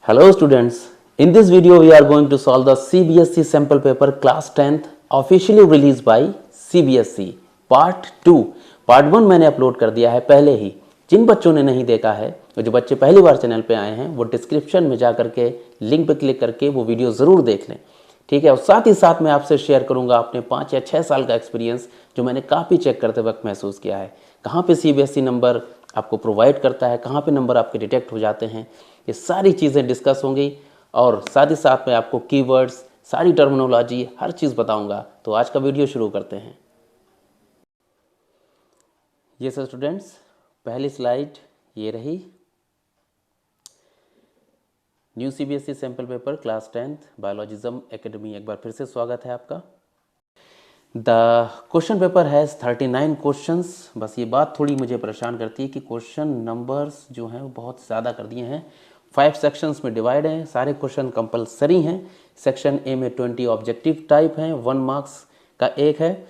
Hello students, in this video we are going to solve the CBSE sample paper class 10th officially released by CBSE part 2. Part 1 मैंने upload कर दिया है पहले ही. जिन बच्चों ने नहीं देखा है और जो बच्चे पहली बार चैनल पे आए हैं वो डिस्क्रिप्शन में जा करके लिंक पे क्लिक करके वो वीडियो ज़रूर देख लें. ठीक है, और साथ ही साथ मैं आपसे शेयर करूंगा अपने 5 या 6 साल का एक्सपीरियंस जो मैंने काफ़ी चेक करते वक्त महसूस किया है. कहाँ पे CBSE नंबर आपको प्रोवाइड करता है, कहाँ पे नंबर आपके डिटेक्ट हो जाते हैं, ये सारी चीज़ें डिस्कस होंगी. और साथ ही साथ मैं आपको कीवर्ड्स, सारी टर्मिनोलॉजी, हर चीज़ बताऊंगा. तो आज का वीडियो शुरू करते हैं. ये सर स्टूडेंट्स, पहली स्लाइड ये रही. New CBSE sample paper class 10th बायोलॉजिज्म एकेडमी. एक बार फिर से स्वागत है आपका. The question paper has 39 questions. बस ये बात थोड़ी मुझे परेशान करती है कि क्वेश्चन नंबर्स जो हैं वो बहुत ज़्यादा कर दिए हैं. 5 सेक्शंस में डिवाइड हैं. सारे क्वेश्चन कंपलसरी हैं. सेक्शन ए में 20 ऑब्जेक्टिव टाइप हैं, 1 मार्क्स का एक है.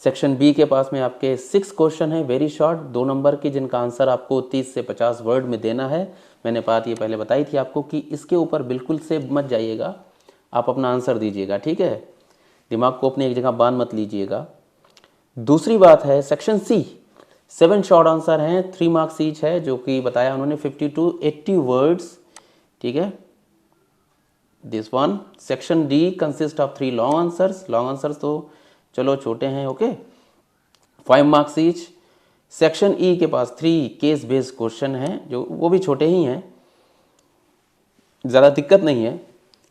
सेक्शन बी के पास में आपके 6 क्वेश्चन हैं, वेरी शॉर्ट, 2 नंबर की, जिनका आंसर आपको 30 से 50 वर्ड में देना है. मैंने बात ये पहले बताई थी आपको कि इसके ऊपर बिल्कुल से मत जाइएगा, आप अपना आंसर दीजिएगा. ठीक है, दिमाग को अपनी एक जगह बांध मत लीजिएगा. दूसरी बात है सेक्शन सी, 7 शॉर्ट आंसर हैं, 3 मार्क्स ईच है, जो कि बताया उन्होंने 50 to 80 वर्ड्स. ठीक है, this one. Section D consist of 3 long answers. Long answers तो चलो छोटे हैं, okay, 5 marks each. Section E के पास 3 केस बेस्ड क्वेश्चन हैं, जो वो भी छोटे ही हैं, ज़्यादा दिक्कत नहीं है,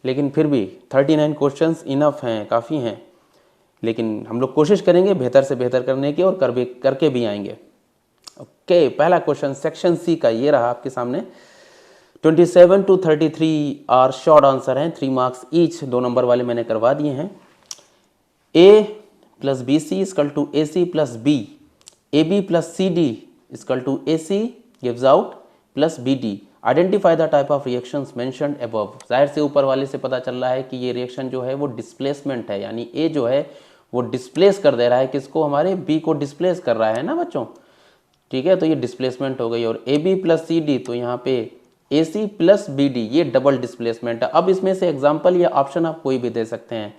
लेकिन फिर भी 39 क्वेश्चंस इनफ हैं, काफ़ी हैं. लेकिन हम लोग कोशिश करेंगे बेहतर से बेहतर करने की और करके भी आएंगे. ओके, पहला क्वेश्चन सेक्शन सी का ये रहा आपके सामने. 27 to 33 आर शॉर्ट आंसर हैं, 3 मार्क्स ईच. 2 नंबर वाले मैंने करवा दिए हैं. A plus B C is equal to A C plus B. A B plus C D is equal to A C gives out plus B D. Identify the type of reactions mentioned above. जाहिर से ऊपर वाले से पता चल रहा है कि ये रिएक्शन जो है वो डिस्प्लेसमेंट है, यानी ए जो है वो डिस्प्लेस कर दे रहा है किसको, हमारे बी को डिस्प्लेस कर रहा है ना बच्चों. ठीक है, तो ये डिस्प्लेसमेंट हो गई. और A B plus C D, तो यहाँ पे A C plus B D, ये डबल डिस्प्लेसमेंट है. अब इसमें से एग्जाम्पल या ऑप्शन आप कोई भी दे सकते हैं.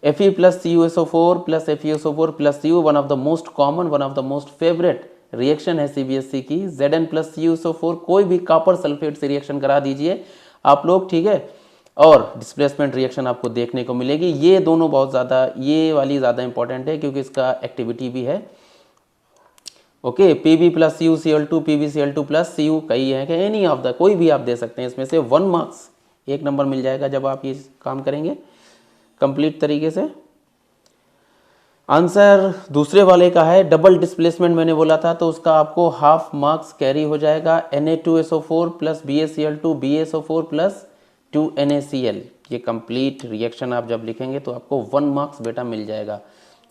Fe plus CuSO4 plus FeSO4 plus Cu, one of the most common, one of the most favourite reaction है CBSE की. Zn प्लस CuSO4, कोई भी कॉपर सल्फेट से रिएक्शन करा दीजिए आप लोग. ठीक है, और डिस्प्लेसमेंट रिएक्शन आपको देखने को मिलेगी. ये दोनों बहुत ज़्यादा, ये वाली ज़्यादा इंपॉर्टेंट है क्योंकि इसका एक्टिविटी भी है. Okay, Pb plus CuCl2, PbCl2 plus Cu, कई है कि एनी ऑफ द, कोई भी आप दे सकते हैं. इसमें से 1 मार्क्स, 1 नंबर मिल जाएगा जब आप ये काम करेंगे कंप्लीट तरीके से. आंसर दूसरे वाले का है डबल डिस्प्लेसमेंट, मैंने बोला था, तो उसका आपको हाफ मार्क्स कैरी हो जाएगा. Na2SO4 plus BaCl2 BaSO4 plus 2NaCl. ये कंप्लीट रिएक्शन आप जब लिखेंगे तो आपको 1 मार्क्स बेटा मिल जाएगा.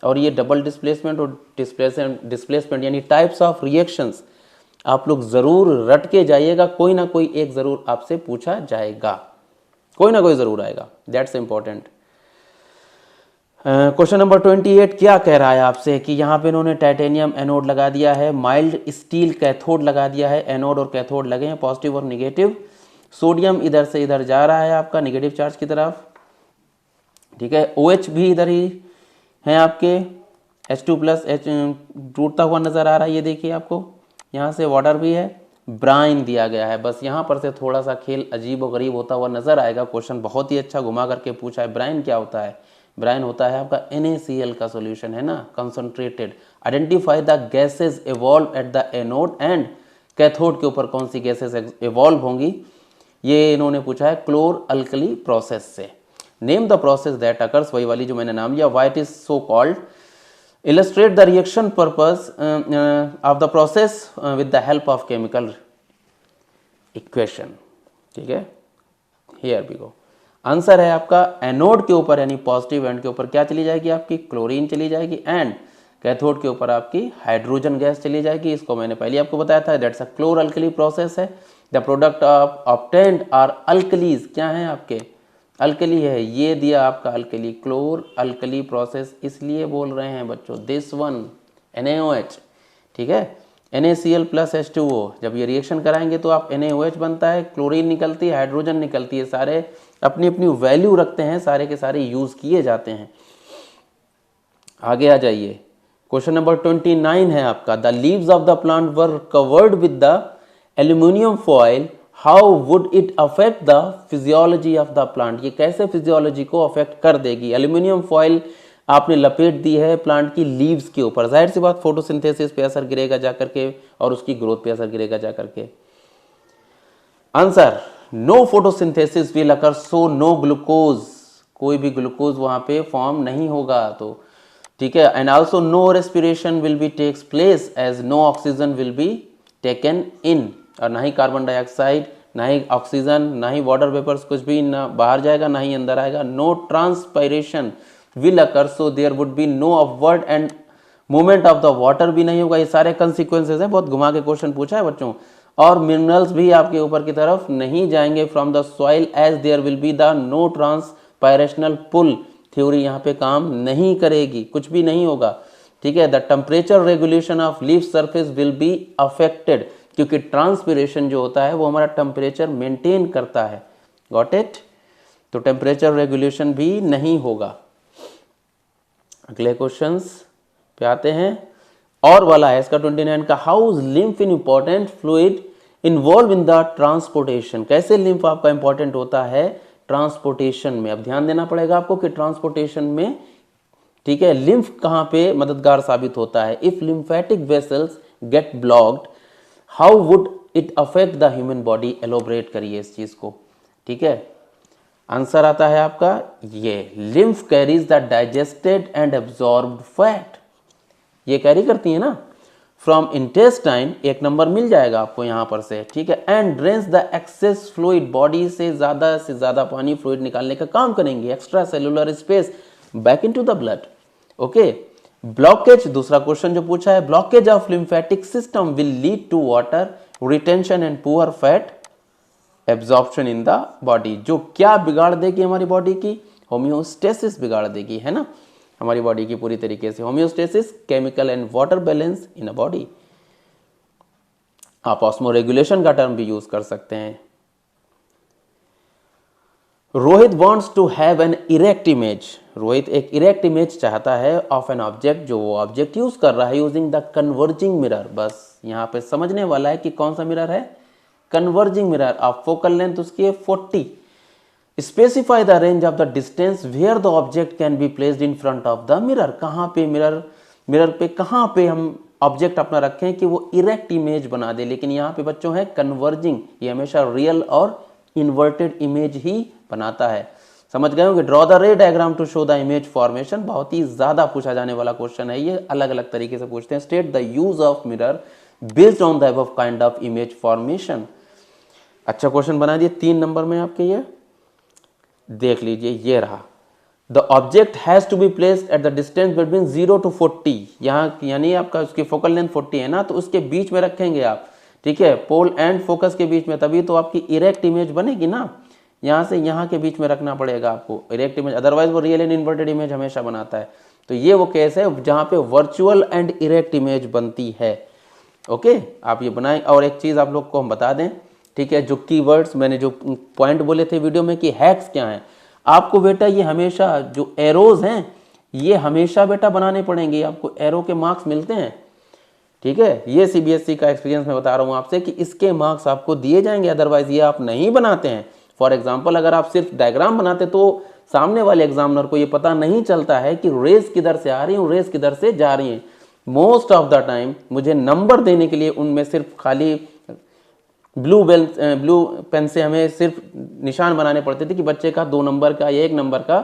और ये डबल डिस्प्लेसमेंट और डिस्प्लेसमेंट यानी टाइप्स ऑफ रिएक्शंस आप लोग ज़रूर रट के जाइएगा. कोई ना कोई एक ज़रूर आपसे पूछा जाएगा, कोई ना कोई ज़रूर आएगा. That's important. क्वेश्चन नंबर 28 क्या कह रहा है आपसे कि यहाँ पे इन्होंने टाइटेनियम एनोड लगा दिया है, माइल्ड स्टील कैथोड लगा दिया है. एनोड और कैथोड लगे हैं, पॉजिटिव और निगेटिव. सोडियम इधर से इधर जा रहा है आपका निगेटिव चार्ज की तरफ. ठीक है, OH भी इधर ही हैं आपके, H2 प्लस H टूटता हुआ नज़र आ रहा है. ये देखिए आपको यहाँ से वाटर भी है, ब्राइन दिया गया है. बस यहाँ पर से थोड़ा सा खेल अजीब और गरीब होता हुआ नज़र आएगा. क्वेश्चन बहुत ही अच्छा घुमा करके पूछा है. ब्राइन क्या होता है? ब्राइन होता है आपका NaCl का सॉल्यूशन है ना, concentrated. Identify the gases evolve at the anode and cathode के ऊपर कौन सी गैसेस इवॉल्व होंगी, ये इन्होंने पूछा है क्लोर अल्कली प्रोसेस से. Name the process that occurs, वही वाली जो मैंने नाम लिया, why it is so called. Illustrate the reaction purpose of the process with the help of chemical equation. ठीक है, हियर वी गो. आंसर है आपका एनोड के ऊपर यानी पॉजिटिव एंड के ऊपर क्या चली जाएगी आपकी, क्लोरीन चली जाएगी. एंड कैथोड के ऊपर आपकी हाइड्रोजन गैस चली जाएगी. इसको मैंने पहले आपको बताया था, that's a chlor alkali process है. The product of obtained are alkalis, क्या है आपके, अल्कली है. ये दिया आपका अल्कली, क्लोर अल्कली प्रोसेस इसलिए बोल रहे हैं बच्चों, दिस वन NaOH. ठीक है, NaCl प्लस H2O, जब ये रिएक्शन कराएंगे तो आप NaOH बनता है, क्लोरीन निकलती है, हाइड्रोजन निकलती है, सारे अपनी अपनी वैल्यू रखते हैं, सारे के सारे यूज किए जाते हैं। आगे आ जाइए, क्वेश्चन नंबर 29 है आपका, the leaves of the plant were covered with the aluminium foil, how would it affect the physiology of the plant. ये कैसे फिजियोलॉजी को अफेक्ट कर देगी। एल्यूमिनियम फॉयल आपने लपेट दी है प्लांट की लीव्स के ऊपर, जाहिर सी बात फोटोसिंथेसिस पे असर गिरेगा जाकर के और उसकी ग्रोथ पे असर गिरेगा जाकर के। Answer, no photosynthesis will occur, so no glucose, कोई भी ग्लूकोज वहां पे फॉर्म नहीं होगा, तो ठीक है। And also no respiration will be takes place as no oxygen will be taken in, और ना ही कार्बन डाइऑक्साइड, ना ही ऑक्सीजन, ना ही वाटर वेपर्स, कुछ भी ना बाहर जाएगा ना ही अंदर आएगा। No transpiration will occur, so there would be no upward and movement of the water भी नहीं होगा। ये सारे कंसिक्वेंसेज हैं, बहुत घुमा के क्वेश्चन पूछा है बच्चों। और मिनरल्स भी आपके ऊपर की तरफ नहीं जाएंगे from the soil as there will be the no transpirational pull, theory यहाँ पे काम नहीं करेगी, कुछ भी नहीं होगा, ठीक है। The temperature regulation of leaf surface will be affected, क्योंकि ट्रांसपिरेशन जो होता है वो हमारा टेम्परेचर मेंटेन करता है, गॉट इट। तो टेम्परेचर रेगुलेशन भी नहीं होगा। अगले क्वेश्चंस पे आते हैं, और वाला है इसका 29 का, how is lymph in important fluid involve in the transportation. कैसे लिम्फ आपका इंपॉर्टेंट होता है ट्रांसपोर्टेशन में। अब ध्यान देना पड़ेगा आपको कि ट्रांसपोर्टेशन में, ठीक है, लिम्फ कहां पे मददगार साबित होता है। If lymphatic vessels get blocked, how would it affect the human body, elaborate करिए इस चीज को, ठीक है। आंसर आता है आपका ये, lymph carries the digested and absorbed fat, ये कैरी करती है ना फ्रॉम इंटेस्टाइन, एक नंबर मिल जाएगा आपको यहां पर से, ठीक है। And drains the excess fluid, body से ज्यादा पानी फ्लूइड निकालने का काम करेंगे, extra cellular space back into the blood, okay. Blockage, दूसरा क्वेश्चन जो पूछा है, blockage of lymphatic system will lead to water retention and poor fat absorption in the body. जो क्या बिगाड़ देगी हमारी बॉडी की, होम्योस्टेसिस बिगाड़ देगी, है ना, हमारी बॉडी की पूरी तरीके से। Homeostasis, chemical and water balance in a body. आप ऑस्मोरेगुलेशन का टर्म भी यूज कर सकते हैं। Rohit wants to have an erect image, Rohit एक इरेक्ट इमेज चाहता है ऑफ एन ऑब्जेक्ट, जो वो ऑब्जेक्ट यूज कर रहा है यूजिंग द कन्वर्जिंग मिरर। बस यहां पे समझने वाला है कि कौन सा मिरर है, कन्वर्जिंग मिरर। आप फोकल लेंथ उसकी है 40। Specify the range of the distance where the object can be placed in front of the mirror. कहां पे मिरर पे कहां पे हम ऑब्जेक्ट अपना रखें कि वो इरेक्ट इमेज बना दे। लेकिन यहाँ पे बच्चों है कन्वर्जिंग, ये हमेशा रियल और इन्वर्टेड इमेज ही बनाता है। समझ गए होंगे। Draw the ray diagram to show the image formation, बहुत ही ज्यादा पूछा जाने वाला क्वेश्चन है ये, अलग अलग तरीके से पूछते हैं। State the use of mirror based on the above kind of image formation. अच्छा क्वेश्चन बना दिए 3 नंबर में आपके, ये देख लीजिए, ये रहा। The object has to be placed at the distance between 0 to 40, यहाँ यानी आपका उसकी फोकल लेंथ 40 है ना, तो उसके बीच में रखेंगे आप, ठीक है, पोल एंड फोकस के बीच में, तभी तो आपकी इरेक्ट इमेज बनेगी ना। यहाँ से यहाँ के बीच में रखना पड़ेगा आपको इरेक्ट इमेज, अदरवाइज वो रियल एंड इन्वर्टेड इमेज हमेशा बनाता है। तो ये वो केस है जहाँ पे वर्चुअल एंड इरेक्ट इमेज बनती है। ओके, आप ये बनाएं। और एक चीज़ आप लोग को हम बता दें, ठीक है, जो कीवर्ड्स मैंने जो पॉइंट बोले थे वीडियो में कि हैक्स क्या हैं, आपको बेटा ये हमेशा जो एरोज हैं ये हमेशा बेटा बनाने पड़ेंगे, आपको एरो के मार्क्स मिलते हैं, ठीक है। ये सीबीएसई का एक्सपीरियंस मैं बता रहा हूँ आपसे कि इसके मार्क्स आपको दिए जाएंगे, अदरवाइज ये आप नहीं बनाते हैं। फॉर एग्जाम्पल अगर आप सिर्फ डायग्राम बनाते तो सामने वाले एग्जामिनर को ये पता नहीं चलता है कि रेस किधर से आ रही है, रेस किधर से जा रही है। मोस्ट ऑफ द टाइम मुझे नंबर देने के लिए उनमें सिर्फ खाली ब्लू पेन से हमें सिर्फ निशान बनाने पड़ते थे कि बच्चे का 2 नंबर का या 1 नंबर का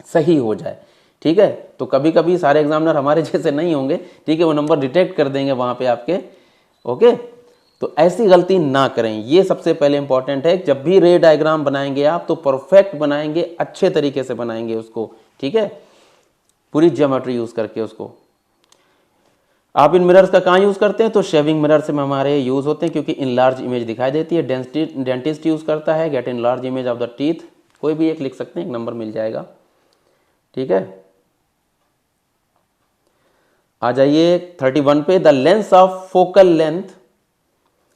सही हो जाए, ठीक है। तो कभी कभी सारे एग्जामिनर हमारे जैसे नहीं होंगे, ठीक है, वो नंबर डिटेक्ट कर देंगे वहां पे आपके। ओके, तो ऐसी गलती ना करें, ये सबसे पहले इंपॉर्टेंट है। जब भी रे डायग्राम बनाएंगे आप तो परफेक्ट बनाएंगे, अच्छे तरीके से बनाएंगे उसको, ठीक है, पूरी ज्योमेट्री यूज करके उसको। आप इन मिरर्स का कहाँ यूज करते हैं, तो शेविंग मिरर से हमारे यूज होते हैं, क्योंकि इन लार्ज इमेज दिखाई देती है। डेंटिस्ट यूज करता है get in large image of the teeth, कोई भी एक लिख सकते हैं, 1 नंबर मिल जाएगा, ठीक है। आ जाइए 31 पे, the lens of focal length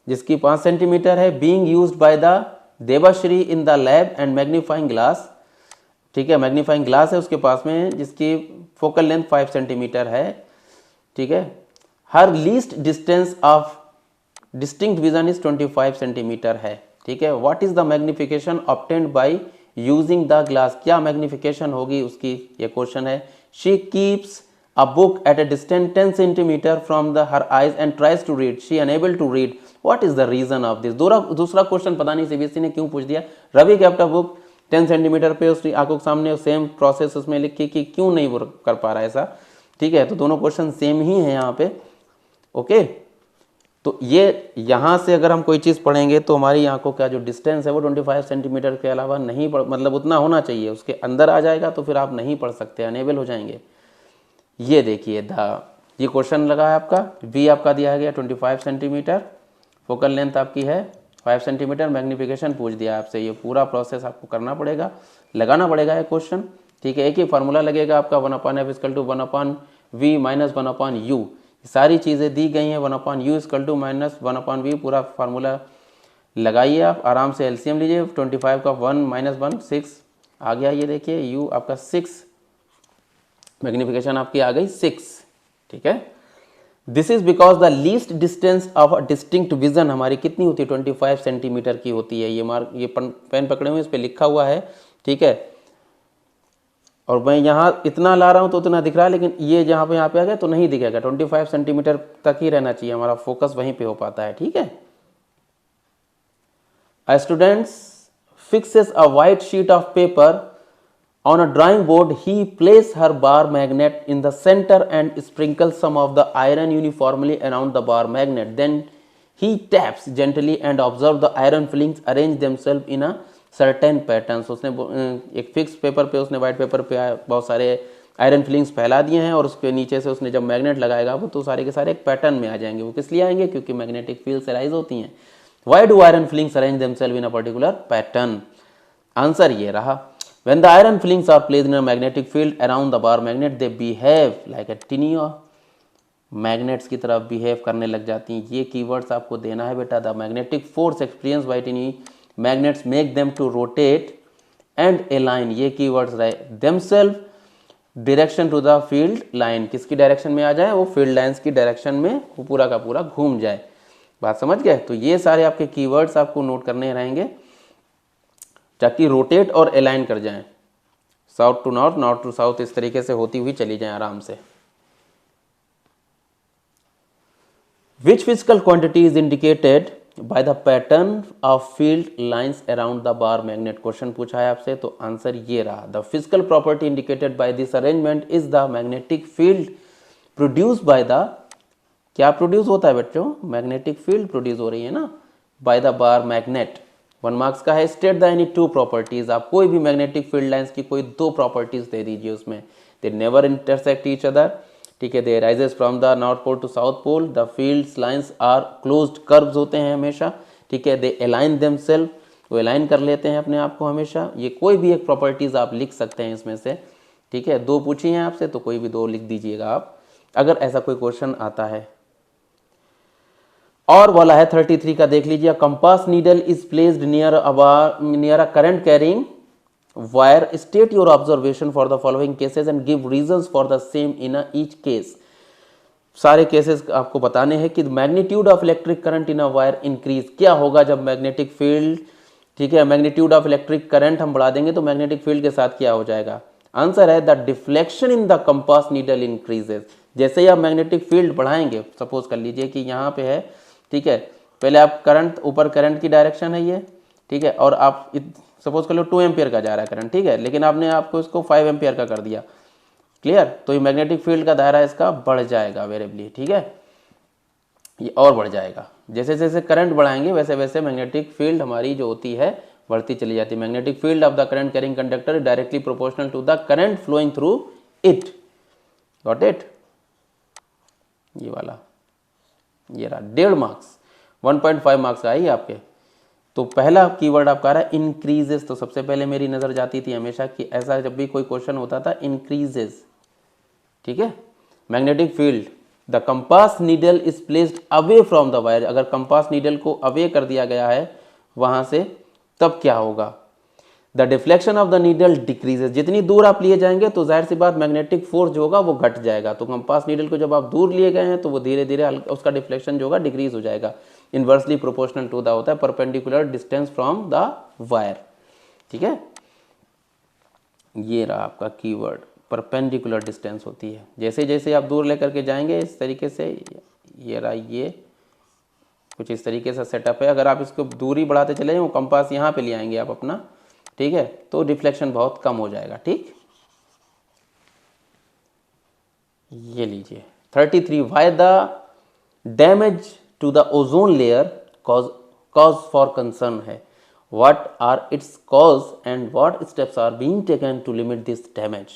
जिसकी 5 सेंटीमीटर है, being used by the Devashri in the lab and magnifying glass, ठीक है, मैग्नीफाइंग ग्लास है उसके पास में जिसकी फोकल लेंथ 5 सेंटीमीटर है, ठीक है, हर least distance of distinct vision is 25 centimetre है, ठीक है, what is the magnification obtained by using the glass, क्या मैग्निफिकेशन होगी उसकी, ये क्वेश्चन है। She keeps a book at a distance 10 centimeter from her eyes and tries to read, she unable to read, what is the reason of this। दूसरा question पता नहीं CBSE ने क्यों पूछ दिया, Ravi kept a book 10 centimetre पे उसकी आंखों के सामने, सेम प्रोसेस उसमें लिखी कि क्यों नहीं वो कर पा रहा है ऐसा, ठीक है, तो दोनों क्वेश्चन सेम ही है यहाँ पे, ओके। तो ये यहाँ से अगर हम कोई चीज़ पढ़ेंगे तो हमारी आंखों का जो डिस्टेंस है वो 25 सेंटीमीटर के अलावा नहीं पढ़, मतलब उतना होना चाहिए, उसके अंदर आ जाएगा तो फिर आप नहीं पढ़ सकते, अनेबल हो जाएंगे। ये देखिए ये क्वेश्चन लगा है आपका, वी आपका दिया गया 25 सेंटीमीटर, फोकल लेंथ आपकी है 5 सेंटीमीटर, मैग्निफिकेशन पूछ दिया आपसे, ये पूरा प्रोसेस आपको करना पड़ेगा, लगाना पड़ेगा ये क्वेश्चन, ठीक है। एक ही फार्मूला लगेगा आपका 1/f=1/v माइनस 1/u, सारी चीज़ें दी गई हैं, 1/u माइनस 1/v, पूरा फार्मूला लगाइए आप आराम से, एलसीएम लीजिए, 25 का 1 माइनस 1 6 आ गया, ये देखिए u आपका 6, मैग्निफिकेशन आपकी आ गई 6, ठीक है। This is because the least distance of a distinct vision हमारी कितनी होती है, 25 सेंटीमीटर की होती है, ये मार्क, ये पेन पकड़े हुए इस पे लिखा हुआ है, ठीक है, और मैं यहाँ इतना ला रहा हूँ तो उतना दिख रहा है, लेकिन ये जहाँ पे यहाँ पे आ गया तो नहीं दिखेगा, 25 सेंटीमीटर तक ही रहना चाहिए, हमारा फोकस वहीं पे हो पाता है, ठीक है। A student fixes a white sheet of paper on a drawing board. He places her bar magnet in the center and sprinkles some of the iron uniformly around the bar magnet. Then he taps gently and observes the iron filings arrange themselves in a certain pattern. उसने एक fix paper पे, उसने white paper पे बहुत सारे iron filings फैला दिए हैं और उसके नीचे से उसने जब मैग्नेट लगाएगा वो तो सारे के सारे एक पैटर्न में आ जाएंगे। वो किस लिए आएंगे, क्योंकि मैग्नेटिक फील्ड्स अराइज होती हैं। Why do iron filings arrange themselves in a particular pattern? Answer ये रहा, when the iron filings are placed in a magnetic field around the bar magnet, they behave like a tiny magnets की तरफ behave करने लग जाती हैं। ये keywords आपको देना है बेटा, the magnetic force experienced by tiny magnets make them to rotate and align, ये keywords रहे, themselves direction to the field line, किसकी डायरेक्शन में आ जाए, वो फील्ड लाइंस की डायरेक्शन में वो पूरा का पूरा घूम जाए। बात समझ गए। तो ये सारे आपके कीवर्ड्स आपको नोट करने रहेंगे ताकि रोटेट और अलाइन कर जाएं, south to north, north to south, इस तरीके से होती हुई चली जाएं आराम से। Which physical quantity is indicated by the pattern of field lines around the bar magnet, question पूछा है आपसे, तो आंसर ये रहा, the physical property indicated by this arrangement is the magnetic field produce by the, क्या produce होता है बच्चों, मैग्नेटिक फील्ड प्रोड्यूस हो रही है ना by the bar magnet. 1 marks का है, स्टेट द एनी 2 प्रॉपर्टीज, आप कोई भी मैग्नेटिक फील्ड लाइंस की कोई 2 प्रॉपर्टीज दे दीजिए उसमें। They never intersect each other, ठीक है, they rises from the north pole to south pole, the fields lines are closed curves होते हैं हमेशा, ठीक है, दे अलाइन देमसेल्फ, वो अलाइन कर लेते हैं अपने आप को हमेशा। ये कोई भी एक प्रॉपर्टीज आप लिख सकते हैं इसमें से, ठीक है, 2 पूछी हैं आपसे तो कोई भी 2 लिख दीजिएगा आप, अगर ऐसा कोई क्वेश्चन आता है। और बोला है 33 का, देख लीजिए, compass needle is placed near a current carrying wire, state your observation for the following cases and give reasons for the same in each case. सारे केसेस आपको बताने हैं कि magnitude of electric current in a wire increase, क्या होगा जब magnetic field, ठीक है, मैग्नीट्यूड ऑफ इलेक्ट्रिक करंट हम बढ़ा देंगे तो मैग्नेटिक फील्ड के साथ क्या हो जाएगा। आंसर है the deflection in the compass needle increases. जैसे ही आप मैग्नेटिक फील्ड बढ़ाएंगे, सपोज कर लीजिए कि यहाँ पे है, ठीक है, पहले आप करंट, ऊपर करंट की डायरेक्शन है ये, ठीक है, और आप सपोज कर लो 2 एम्पियर का जा रहा है करंट, ठीक है, लेकिन आपने आपको इसको 5 एम्पियर का कर दिया, क्लियर, तो ये मैग्नेटिक फील्ड का दायरा इसका बढ़ जाएगा वेरिएबली, ठीक है, ये और बढ़ जाएगा। जैसे जैसे करंट बढ़ाएंगे वैसे वैसे मैग्नेटिक फील्ड हमारी जो होती है बढ़ती चली जाती है। Magnetic field of the current carrying conductor directly proportional to the current flowing through it, got it, ये वाला, ये रहा 1.5 मार्क्स, 1.5 मार्क्स का है ये आपके। तो पहला कीवर्ड आपका आ रहा है इंक्रीजेस, तो सबसे पहले मेरी नज़र जाती थी हमेशा कि ऐसा जब भी कोई क्वेश्चन होता था इंक्रीजेस, ठीक है, magnetic field, the compass needle is placed away from the wire, अगर कंपास नीडल को अवे कर दिया गया है वहां से, तब क्या होगा? The deflection of the needle decreases, जितनी दूर आप लिए जाएंगे तो जाहिर सी बात मैग्नेटिक फोर्स जो होगा वो घट जाएगा। तो कंपास नीडल को जब आप दूर लिए गए हैं तो वो धीरे धीरे उसका डिफ्लेक्शन जो होगा डिक्रीज हो जाएगा, इनवर्सली प्रोपोर्शनल टू द होता है perpendicular distance from the wire. ठीक है, ये रहा आपका कीवर्ड, परपेंडिकुलर डिस्टेंस होती है। जैसे जैसे आप दूर लेकर के जाएंगे इस तरीके से, ये रहा, ये कुछ इस तरीके से सेटअप है। अगर आप इसको दूरी बढ़ाते चले जाएं, वो कंपास यहाँ पे ले आएंगे आप अपना, ठीक है, तो रिफ्लेक्शन बहुत कम हो जाएगा। ठीक, ये लीजिए 33, why the damage to the ozone layer cause for concern है, what are its cause and what steps are being taken to limit this damage.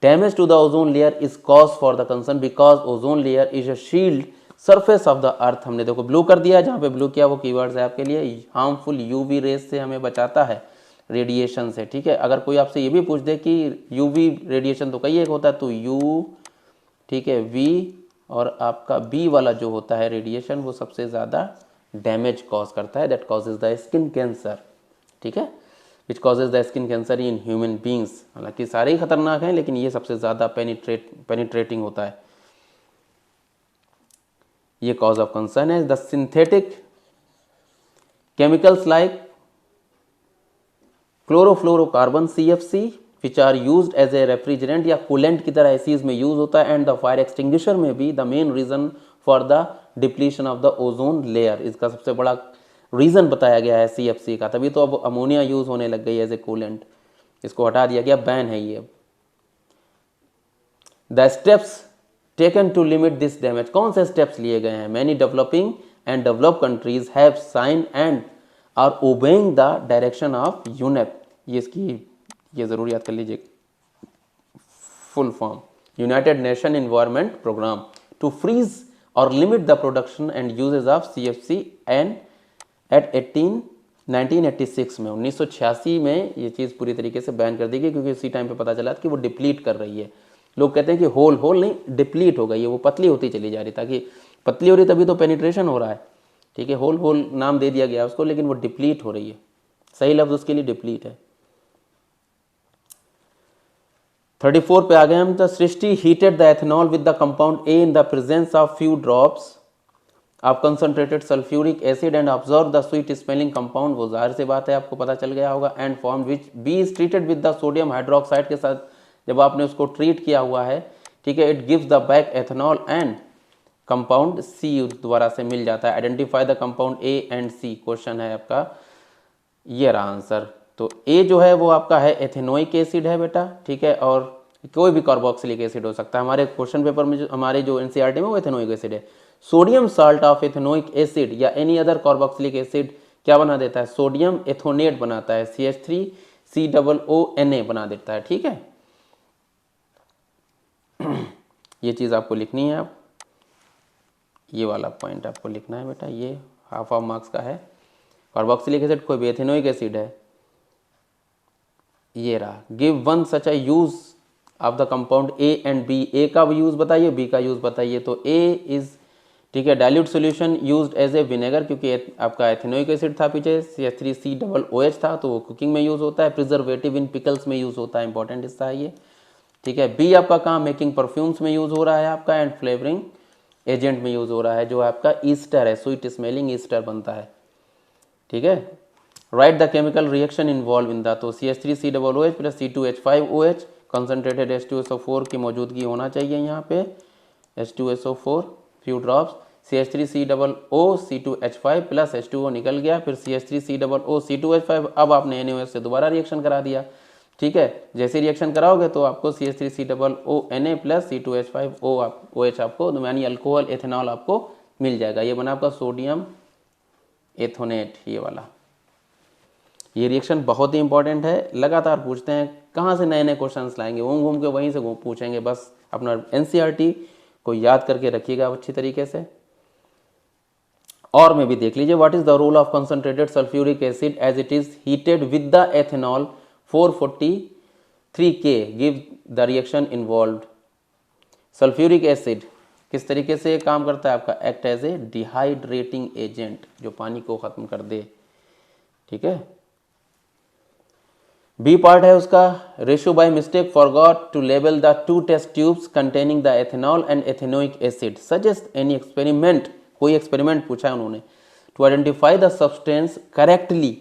Damage to the ozone layer is cause for the concern because ozone layer is a shield surface of the earth. हमने देखो blue कर दिया, जहां पे blue किया वो keywords है आपके लिए। हार्मफुल यूवी रेज से हमें बचाता है, रेडिएशन से। ठीक है, अगर कोई आपसे ये भी पूछ दे कि यूवी रेडिएशन तो कई एक होता है, तो यू, ठीक है, वी और आपका बी वाला जो होता है रेडिएशन, वो सबसे ज़्यादा डैमेज कॉज करता है, that causes the skin cancer. ठीक है, which causes the skin cancer in human beings. हालांकि सारे ही खतरनाक हैं, लेकिन ये सबसे ज़्यादा पेनिट्रेटिंग होता है, ये कॉज ऑफ कंसर्न है। The synthetic chemicals like chlorofluorocarbon CFC which are used as a refrigerant या कूलेंट की तरह इसी में यूज होता है, एंड द फायर एक्सटिंग्विशर में भी the main reason for the depletion of the ozone layer. इसका सबसे बड़ा रीजन बताया गया है CFC का, तभी तो अब अमोनिया यूज होने लग गई एज ए कूलेंट, इसको हटा दिया गया, बैन है ये। The steps taken to limit this damage, कौन से स्टेप्स लिए गए हैं? Many developing and developed countries have sign and are obeying the direction of UNEP. ये इसकी ये जरूर याद कर लीजिए full form, United Nation Environment Programme to freeze और limit the production and usages of CFC and at 1986 में 1986 में ये चीज़ पूरी तरीके से बैन कर दी गई, क्योंकि उसी टाइम पे पता चला कि वो डिप्लीट कर रही है। लोग कहते हैं कि होल नहीं, डिप्लीट हो गई है, वो पतली होती चली जा रही, ताकि पतली हो रही तभी तो पेनिट्रेशन हो रहा है। ठीक है, होल नाम दे दिया गया उसको, लेकिन वो डिप्लीट हो रही है, सही लफ्ज उसके लिए डिप्लीट है। 34 पे आ गए हम। The Srishti heated the ethanol with the compound A in the presence of few drops of concentrated sulphuric acid and observe the sweet smelling compound. वो जाहिर सी बात है आपको पता चल गया होगा। And form which B is treated with the sodium hydroxide के साथ जब आपने उसको ट्रीट किया हुआ है, ठीक है, it gives the back ethanol and compound C द्वारा से मिल जाता है। Identify the compound A and C, question है आपका, ये रहा आंसर। तो ए जो है वो आपका है एथेनोइक एसिड है बेटा, ठीक है, और कोई भी कार्बोक्सिलिक एसिड हो सकता है। हमारे क्वेश्चन पेपर में जो हमारे जो एनसीईआरटी में वो एथेनोइक एसिड है। Sodium salt of ethanoic acid या एनी अदर कार्बोक्सिलिक एसिड क्या बना देता है? सोडियम एथोनेट बनाता है, CH3COONA बना देता है। ठीक है, ये चीज़ आपको लिखनी है। आप ये वाला पॉइंट आपको लिखना है बेटा, ये हाफ मार्क्स का है। कार्बोक्सिलिक एसिड कोई भी एथेनोइक एसिड है, ये रहा। Give one such a use of the compound A and B. A का यूज बताइए, बी का यूज बताइए। तो ए इज, ठीक है, dilute solution used as a vinegar, क्योंकि आपका एथेनोइक एसिड था पीछे, CH3COOH था, तो वो कुकिंग में यूज होता है। प्रिजर्वेटिव इन पिकल्स में यूज होता है, इंपॉर्टेंट हिस्सा है ये। ठीक है, बी आपका कहाँ? मेकिंग परफ्यूम्स में यूज हो रहा है आपका, एंड फ्लेवरिंग एजेंट में यूज हो रहा है, जो आपका ईस्टर है, स्वीट स्मेलिंग ईस्टर बनता है। ठीक है, right the chemical reaction involve in the, तो CH3COOH plus C2H5OH concentrated H2SO4 की मौजूदगी होना चाहिए यहाँ पे, H2SO4 few drops, CH3COO C2H5 plus H2O निकल गया, फिर CH3COO C2H5, अब आपने NaOH से दोबारा रिएक्शन करा दिया। ठीक है, जैसे रिएक्शन कराओगे तो आपको CH3COONA प्लस C2H5OH आपको, यानी अल्कोहल एथेनॉल आपको मिल जाएगा। ये बना आपका सोडियम एथोनेट, ये वाला। ये रिएक्शन बहुत ही इंपॉर्टेंट है, लगातार पूछते हैं, कहाँ से नए नए क्वेश्चंस लाएंगे, घूम घूम के वहीं से पूछेंगे। बस अपना एनसीईआरटी को याद करके रखिएगा अच्छी तरीके से। और में भी देख लीजिए, what is the role of concentrated sulphuric acid as it is heated with the ethanol 443K, give the reaction involved. Sulphuric acid किस तरीके से काम करता है आपका, act as a dehydrating agent, जो पानी को खत्म कर दे, ठीक है। बी पार्ट है उसका, रेशो by mistake forgot to label the 2 test tubes containing the ethanol and ethanoic acid, suggest any experiment, कोई एक्सपेरिमेंट पूछा है उन्होंने, to identify the substance correctly,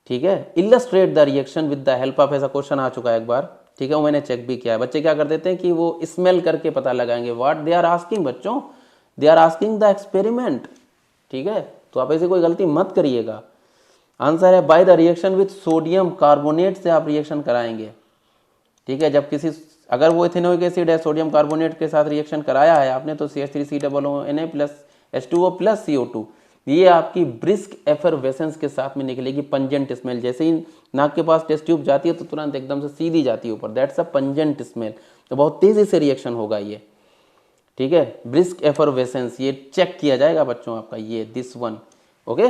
ठीक है, illustrate the reaction with the help of, ऐसा क्वेश्चन आ चुका है एक बार, ठीक है, वो मैंने चेक भी किया है। बच्चे क्या कर देते हैं कि वो स्मेल करके पता लगाएंगे, व्हाट दे आर आस्किंग, बच्चों they are asking the experiment, ठीक है, तो आप ऐसी कोई गलती मत करिएगा। आंसर है by the reaction with sodium carbonate से आप रिएक्शन कराएंगे, ठीक है, जब किसी, अगर वो इथेनोइक एसिड है, सोडियम कार्बोनेट के साथ रिएक्शन कराया है आपने, तो CH3COO plus H2O plus CO2, ये आपकी ब्रिस्क एफरवेसेंस के साथ में निकलेगी, पंजेंट स्मेल, जैसे ही नाक के पास टेस्ट ट्यूब जाती है तो तुरंत एकदम से सीधी जाती है ऊपर, दैट्स अ पंजेंट स्मेल, तो बहुत तेजी से रिएक्शन होगा ये, ठीक है, ब्रिस्क एफरवेसेंस, ये चेक किया जाएगा बच्चों आपका, ये दिस वन, ओके,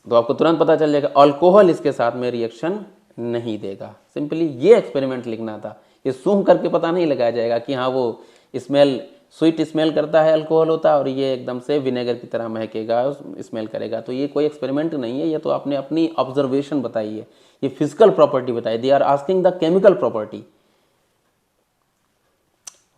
तो आपको तुरंत पता चल जाएगा अल्कोहल इसके साथ में रिएक्शन नहीं देगा। सिंपली ये एक्सपेरिमेंट लिखना था, ये सूंघ करके पता नहीं लगाया जाएगा कि हाँ वो स्मेल स्वीट स्मेल करता है, अल्कोहल होता है, और ये एकदम से विनेगर की तरह महकेगा, स्मेल करेगा, तो ये कोई एक्सपेरिमेंट नहीं है, ये तो आपने अपनी ऑब्जर्वेशन बताई है, ये फिजिकल प्रॉपर्टी बताई, they are asking the chemical property.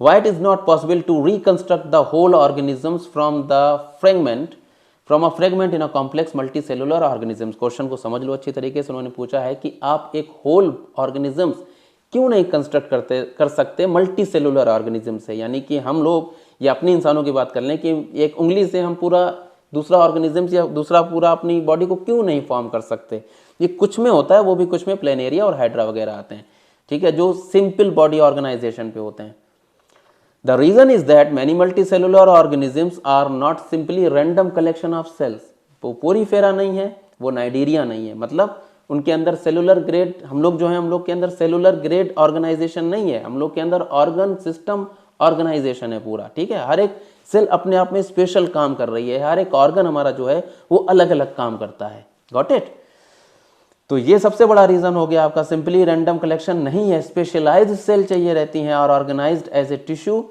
Why it is not possible to reconstruct the whole organisms from a fragment in a complex multicellular organisms? Question को समझ लो अच्छी तरीके से, उन्होंने पूछा है कि आप एक होल ऑर्गेनिजम्स क्यों नहीं कंस्ट्रक्ट कर सकते मल्टी सेलुलर ऑर्गेनिज्म से, यानी कि हम लोग या अपने इंसानों की बात कर लें कि एक उंगली से हम पूरा दूसरा ऑर्गेनिज्म या दूसरा पूरा अपनी बॉडी को क्यों नहीं फॉर्म कर सकते। ये कुछ में होता है, वो भी कुछ में प्लेनेरिया और हाइड्रा वगैरह आते हैं, ठीक है, जो सिंपल बॉडी ऑर्गेनाइजेशन पे होते हैं। The reason is that many multicellular organisms are not simply random collection of cells. वो पोरीफेरा नहीं है, वो नाइडीरिया नहीं है, मतलब उनके अंदर सेलुलर ग्रेड, हम लोग जो है, हम लोग के अंदर सेलुलर ग्रेड ऑर्गेनाइजेशन नहीं है, हम लोग के अंदर ऑर्गन सिस्टम ऑर्गेनाइजेशन है पूरा, ठीक है, हर एक सेल अपने आप में स्पेशल काम कर रही है, हर एक ऑर्गन हमारा जो है वो अलग अलग काम करता है, गॉट इट। तो ये सबसे बड़ा रीजन हो गया आपका, सिंपली रैंडम कलेक्शन नहीं है, स्पेशलाइज्ड सेल चाहिए रहती हैं और organised as a tissue,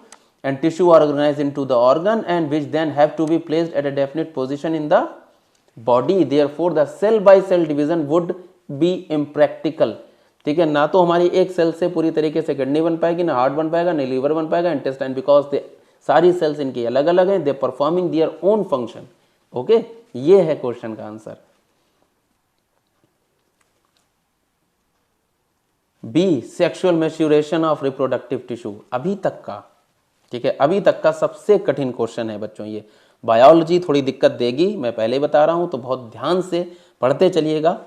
and tissue organized into the organ and which then have to be placed at a definite position in the body, therefore the cell by cell division would be impractical, ठीक है, ना तो हमारी एक cell से पूरी तरीके से किडनी बन पाएगी, ना हार्ट बन पाएगा, ना लीवर बन पाएगा, इंटेस्टाइन, बिकॉज दे सारी सेल्स इनकी अलग अलग हैं, they performing their own function, okay, ये है क्वेश्चन का answer. B, sexual maturation of reproductive tissue, अभी तक का, ठीक है, अभी तक का सबसे कठिन क्वेश्चन है बच्चों ये, बायोलॉजी थोड़ी दिक्कत देगी, मैं पहले ही बता रहा हूं, तो बहुत ध्यान से पढ़ते चलिएगा।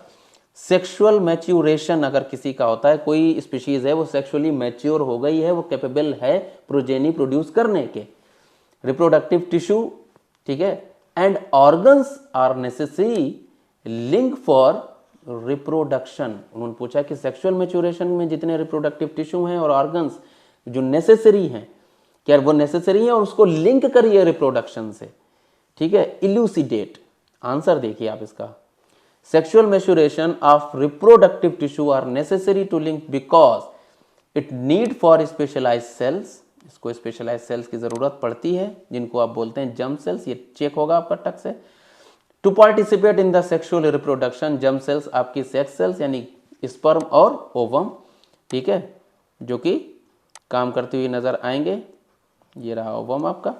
सेक्सुअल मैच्योरेशन अगर किसी का होता है, कोई स्पीशीज है वो सेक्सुअली मैच्योर हो गई है, वो कैपेबल है प्रोजेनी प्रोड्यूस करने के, रिप्रोडक्टिव टिश्यू, ठीक है, and organs are necessary link for reproduction. उन्होंने पूछा कि सेक्सुअल मैच्योरेशन में जितने रिप्रोडक्टिव टिश्यू हैं और ऑर्गन्स जो नेसेसरी हैं, क्या वो नेसेसरी है, और उसको लिंक करिए रिप्रोडक्शन से, ठीक है, इल्यूसिडेट। आंसर देखिए आप इसका, sexual maturation of reproductive tissue are necessary to link because it need for specialised cells, इसको स्पेशलाइज्ड सेल्स की जरूरत पड़ती है, जिनको आप बोलते हैं जर्म सेल्स, ये चेक होगा आपका टक से, to participate in the sexual reproduction. Germ cells आपकी सेक्स सेल्स यानी स्पर्म और ओवम, ठीक है, जो कि काम करती हुई नजर आएंगे, ये रहा ओवम आपका।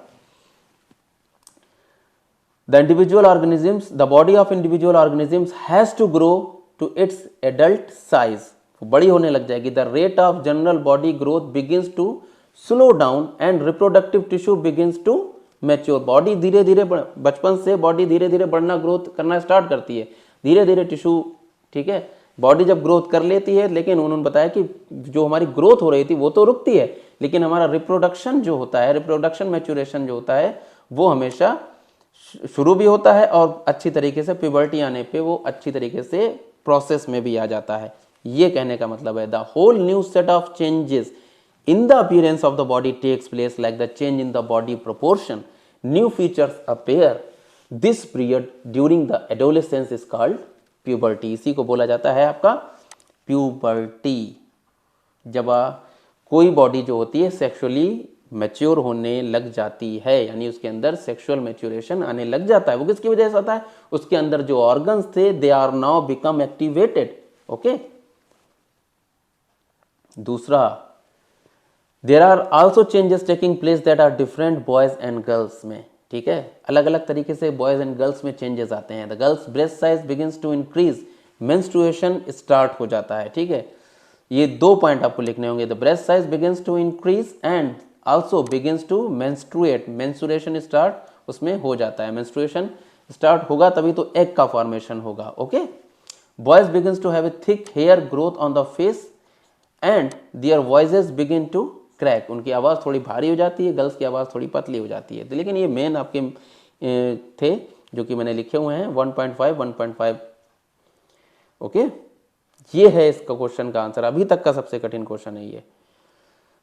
The individual organisms, the body of individual organisms has to grow to its adult size, बड़ी होने लग जाएगी। The rate of general body growth begins to slow down and reproductive tissue begins to mature. Body धीरे धीरे, बचपन से body धीरे धीरे बढ़ना, ग्रोथ करना स्टार्ट करती है, धीरे धीरे टिश्यू, ठीक है, बॉडी जब ग्रोथ कर लेती है, लेकिन उन्होंने बताया कि जो हमारी ग्रोथ हो रही थी वो तो रुकती है, लेकिन हमारा रिप्रोडक्शन जो होता है, रिप्रोडक्शन मैच्योरेशन जो होता है, वो हमेशा शुरू भी होता है और अच्छी तरीके से प्यूबर्टी आने पे वो अच्छी तरीके से प्रोसेस में भी आ जाता है। ये कहने का मतलब है the whole new set of changes in the appearance of the body takes place like the change in the body proportion. New features appear. This period during the adolescence is called puberty. इसी को बोला जाता है आपका puberty. जब कोई body जो होती है सेक्सुअली मैच्योर होने लग जाती है, यानी उसके अंदर सेक्सुअल मैच्योरेशन आने लग जाता है। वो किसकी वजह से आता है? उसके अंदर जो ऑर्गन्स थे they are now become activated. Okay, दूसरा, there are also changes taking place that are different boys and girls में। ठीक है, अलग अलग तरीके से बॉयज एंड गर्ल्स में चेंजेस आते हैं। The girls breast size begins to increase, menstruation start हो जाता है। ठीक है, ये 2 पॉइंट आपको लिखने होंगे। The breast size begins to increase and also begins to menstruate, menstruation start उसमें हो जाता है। मेंस्ट्रुएशन स्टार्ट होगा तभी तो एग का फॉर्मेशन होगा। Okay, boys begins to have a thick hair growth on the face and their voices begin to crack, उनकी आवाज़ थोड़ी भारी हो जाती है, गर्ल्स की आवाज़ थोड़ी पतली हो जाती है। तो लेकिन ये मेन आपके थे जो कि मैंने लिखे हुए हैं 1.5 1.5। ओके, ये है इसका क्वेश्चन का आंसर, अभी तक का सबसे कठिन क्वेश्चन है ये।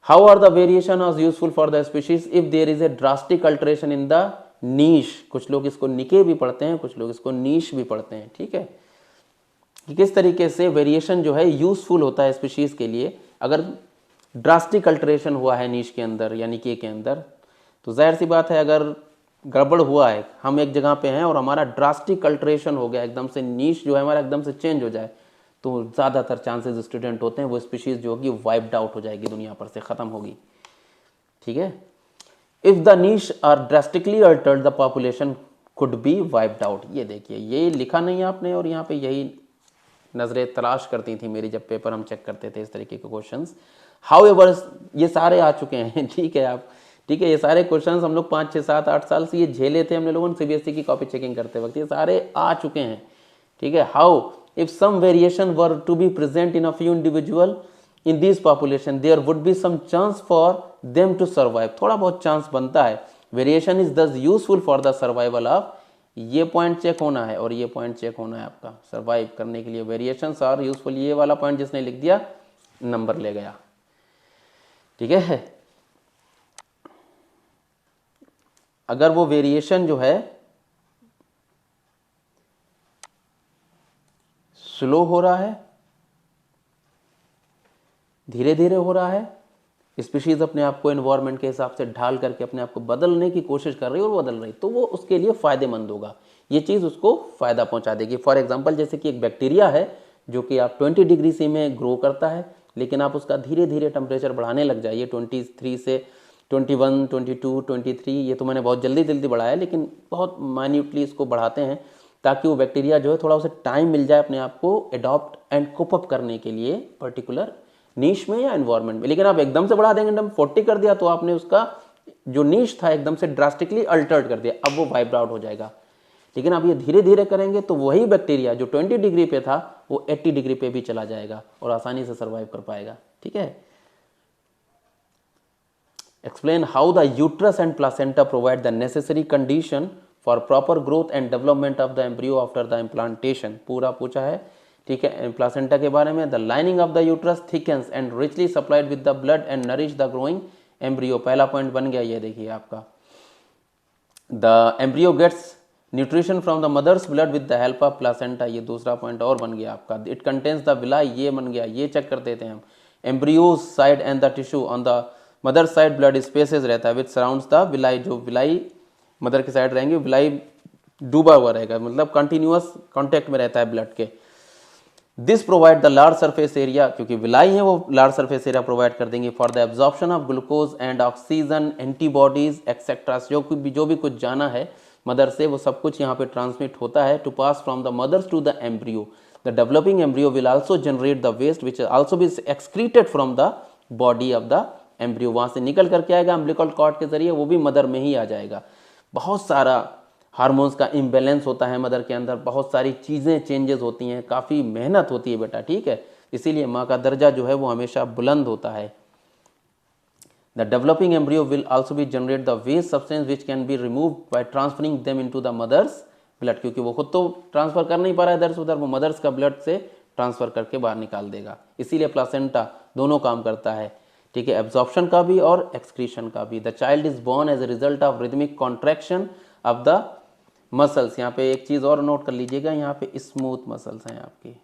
How are the variation are useful for the species if there is a drastic alteration in the niche. कुछ लोग इसको निके भी पढ़ते हैं, कुछ लोग इसको नीश भी पढ़ते हैं। ठीक है, कि किस तरीके से वेरिएशन जो है यूजफुल होता है स्पीशीज के लिए। अगर ड्रास्टिक अल्टरेशन हुआ है नीश के अंदर यानी के अंदर, तो जाहिर सी बात है अगर गड़बड़ हुआ है, हम एक जगह पे हैं और हमारा ड्रास्टिक अल्टरेशन हो गया, एकदम से नीश जो है हमारा एकदम से चेंज हो जाए, तो ज़्यादातर चांसेस स्टूडेंट होते हैं वो स्पीशीज़ जो होगी वाइप्ड आउट हो जाएगी, दुनिया पर से ख़त्म होगी। ठीक है, if the niche are drastically altered the population could be wiped out. ये देखिए, ये लिखा नहीं आपने और यहाँ पे यही नज़रें तलाश करती थी मेरी जब पेपर हम चेक करते थे इस तरीके के क्वेश्चंस। हाउएवर ये सारे आ चुके हैं। ठीक है, आप ठीक है, ये सारे क्वेश्चंस हम लोग 5 6 7 8 साल से ये झेले थे हमने लोगों ने सीबीएसई की कॉपी चेकिंग करते वक्त, ये सारे आ चुके हैं। ठीक है, how if some variation were to be present in a few individual in this population there would be some chance for them to survive. थोड़ा बहुत चांस बनता है। Variation is thus useful for the survival of, ये point check होना है और ये point check होना है आपका, सर्वाइव करने के लिए वेरिएशंस आर यूजफुल। ये वाला पॉइंट जिसने लिख दिया नंबर ले गया। ठीक है, अगर वो वेरिएशन जो है स्लो हो रहा है, धीरे धीरे हो रहा है, स्पीशीज अपने आप को एनवायरनमेंट के हिसाब से ढाल करके अपने आप को बदलने की कोशिश कर रही है और बदल रही, तो वो उसके लिए फायदेमंद होगा, ये चीज़ उसको फायदा पहुंचा देगी। फॉर एग्जांपल जैसे कि एक बैक्टीरिया है जो कि आप 20 डिग्री सी में ग्रो करता है, लेकिन आप उसका धीरे धीरे टेम्परेचर बढ़ाने लग जाइए 23 से 21 22 23, ये तो मैंने बहुत जल्दी जल्दी बढ़ाया, लेकिन बहुत माइन्यूटली इसको बढ़ाते हैं ताकि वो बैक्टीरिया जो है थोड़ा उसे टाइम मिल जाए अपने आप को एडॉप्ट एंड कोप अप करने के लिए पर्टिकुलर नीश में या एनवायरनमेंट में। लेकिन आप एकदम से बढ़ा देंगे, एकदम 40 कर दिया, तो आपने उसका जो नीश था एकदम से ड्रास्टिकली अल्टर्ड कर दिया, अब वो वाइब्ड आउट हो जाएगा। लेकिन आप ये धीरे धीरे करेंगे तो वही बैक्टीरिया जो 20 डिग्री पे था वो 80 डिग्री पे भी चला जाएगा और आसानी से सर्वाइव कर पाएगा। ठीक है, explain how the uterus and placenta provide the necessary condition for proper growth and development of the embryo after the implantation, पूरा पूछा है। ठीक है, प्लासेंटा के बारे में, the lining of the uterus thickens and richly supplied with the blood and nourish the growing embryo, पहला point बन गया। ये देखिए आपका, the embryo gets nutrition from the mother's blood with the help of placenta, ये दूसरा point और बन गया आपका। इट कंटेन्स द विलाई, ये बन गया, ये चेक कर देते हैं हम। Embryos side and the tissue on the mother side blood spaces रहता है विच सराउंड्स द विलाई, जो विलाई मदर की साइड रहेंगे विलाई डूबा हुआ रहेगा, मतलब कंटिन्यूअस कांटेक्ट में रहता है ब्लड के। This provide the large surface area, क्योंकि विलाई है वो लार्ज सरफेस एरिया प्रोवाइड कर देंगे for the absorption of glucose and oxygen antibodies etcetera, जो भी कुछ जाना है मदर से वो सब कुछ यहाँ पे ट्रांसमिट होता है to pass from the mother's to the embryo. The developing embryo will also generate the waste which also be excreted from the body of the embryo, वहाँ से निकल करके आएगा अम्बिलिकल कॉर्ड के जरिए, वो भी मदर में ही आ जाएगा। बहुत सारा हार्मोन्स का इम्बैलेंस होता है मदर के अंदर, बहुत सारी चीज़ें चेंजेस होती हैं, काफ़ी मेहनत होती है बेटा। ठीक है, इसीलिए माँ का दर्जा जो है वो हमेशा बुलंद होता है। The developing embryo will also be generate the waste substance which can be remove by transferring them into the mother's blood, क्योंकि वो खुद तो ट्रांसफर कर नहीं पा रहा है इधर से उधर, वो मदर्स का ब्लड से ट्रांसफर करके बाहर निकाल देगा। इसीलिए प्लासेंटा दोनों काम करता है। ठीक है, एब्जॉर्प्शन का भी और एक्सक्रीशन का भी। The child is born as a result of rhythmic contraction of the muscles, यहाँ पे एक चीज और नोट कर लीजिएगा, यहाँ पे स्मूथ मसल्स हैं आपकी,